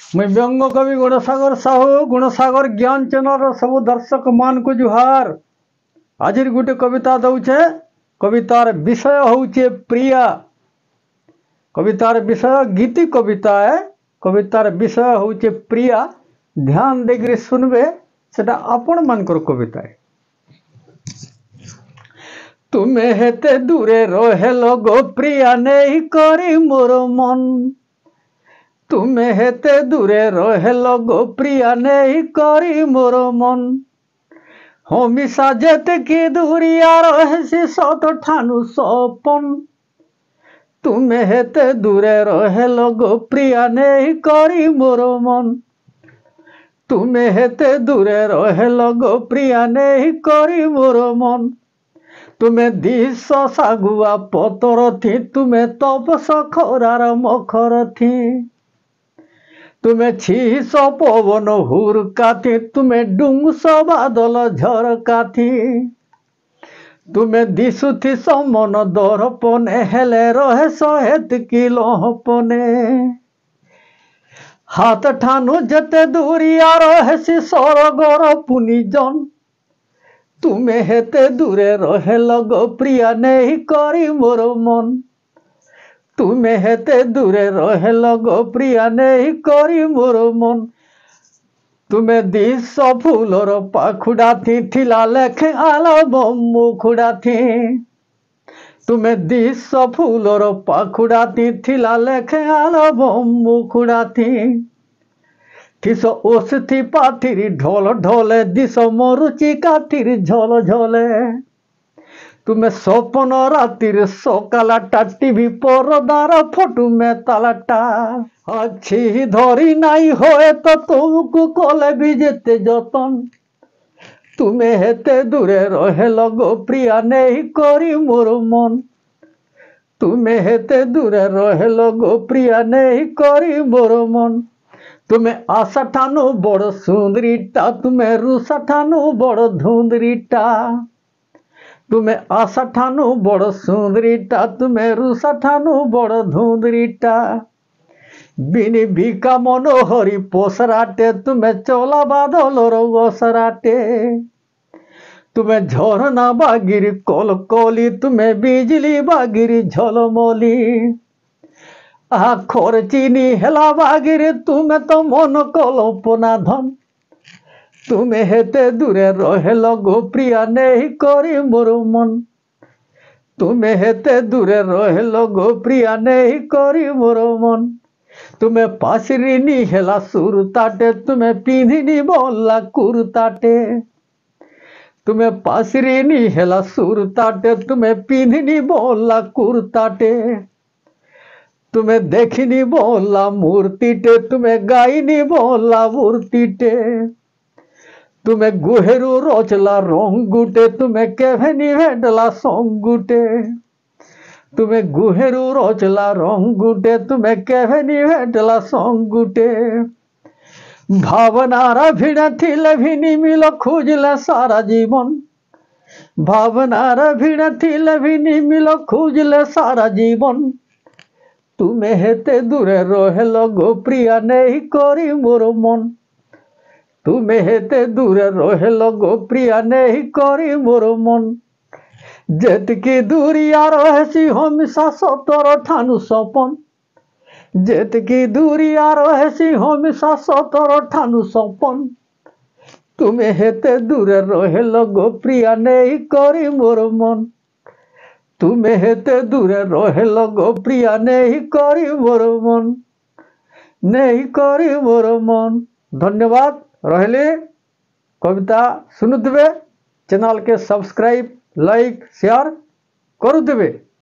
मुई व्यंग कवि गुणसागर साहू गुणसागर ज्ञान चैनल सब दर्शक मान को जुहार। आज गोटे कविता दौचे। कवितार विषय होचे प्रिया। कवितार विषय गीति कविता है। कवितार विषय होचे प्रिया। ध्यान देकर सुनबे, सेटा आपण मानकर कविता है। तुम्हें हेते दूरे रहेलो गो प्रिया नहीं करी मोर मन। तुम्हें हेते दूरे रहेलो गो प्रिया नहीं करी मोर मन। हमेशा जेते की दूरिया रहेसी सत ठानु सपन। तुम्हें हेते दूरे रहेलो गो प्रिया नहीं करी मोर मन। तुम्हें हेते दूरे रहेलो गो प्रिया नहीं करी मोर मन। तुम्हें दिश सागुआ पतर थी, तुम्हें तपस खरार मखर थी। तुम्हें छीस पवन हुरका थी, तुम्हें डुंगस बादल झरका थी। तुम्हें दिशुथी समन दर्पणे, हेले रहे सहेत की लहपने। हाथ ठानु जते दूरिया रहेसी सरगर पुनिजन। तुम्हें हेते दूरे रहेलो गो प्रिया नहीं करी मोर मन। तुम्हें हेते दूरे रहेलो गो प्रिया नहीं करी मोर मन। तुम्हें दिश फूलर पाखुड़ा थी, थिला लेखे आलम मुखुड़ा थी। तुम्हें दिश फूलर पाखुड़ा थी, थिला लेखे आलम मुखुड़ा थी। ठिस ओसथी पाथिरी ढोल ढोले, दिश मरुचि काथिर झोल झोले। तुम्हें सपन रातिर सकालाटा, टीवी परदार फटू में तालाटा। अच्छी धरी नाई होए तो तुमको कले भी जेते जतन। तुम्हें हेते दूरे रहेलो गो प्रिया नहीं करी मोर मन। तुम्हें हेते दूरे रहेलो गो प्रिया नहीं करी मोर मन। तुम्हें आशा ठानु बड़ सुंदरीटा, तुम्हें रुषा ठानु बड़ धुंदरीटा। तुम्हें आशा ठानु बड़ सुंदरीटा, तुम्हें रुषा ठानु बड़ धुंदरीटा। बिनी भिका मनोहरी पोसराटे, तुम्हें चला बादल रोसराटे। तुम्हें झरना बागिरी कलकली, तुम्हें बिजली बागिरी झलमली। आखर चीनी हेला बागिरे, तुम्हें तो मन कल्पना धन। तुम्हें हेते दूरे रहेलो गो प्रिया नहीं करी मोर मन। तुम्हें हेते दूरे रहेलो गो प्रिया नहीं करी मोर मन। तुम्हें पासरिनी हेला सुरताटे, तुम्हें पिंधिनी बोला कुरताटे। तुम्हें पासरिनी हेला सुरताटे, तुम्हें पिंधिनी बोला कुरताटे। तुम्हें देखनी बोला मूर्तिटे, तुम्हें गाइनी बोला मूर्तिटे। तुम्हें गुहेरु रोचला रंगुटे, तुम्हें केभेनी भेटला संगुटे। तुम्हें गुहेरु रोचला रंगुटे, तुम्हें केभेनी भेटला संगुटे। भावनारा भिड़ा थिले भी निमिल खोजले सारा जीवन। भावनारा भिड़ा थिले भी निमिल खोजले सारा जीवन। तुम्हें हेते दूरे रहेलो गो प्रिया नहीं करी मोर मन। तुम्हें हेते दूरे रहेलो गो प्रिया नहीं करी मोर मन। जेतकी दूरिया रहेसी हमेशा सतर ठानु सपन। जेतकी दूरिया रहेसी हमेशा सतर ठानु सपन। तुम्हें हेते दूरे रहेलो गो प्रिया नहीं करी मोर मन। तुम्हें हेते दूरे रहेलो गो प्रिया नहीं करी मोर मन। नहीं करी मोर मन। धन्यवाद। रहले कविता सुनुदेवे। चैनल के सब्सक्राइब लाइक शेयर करुदेवे।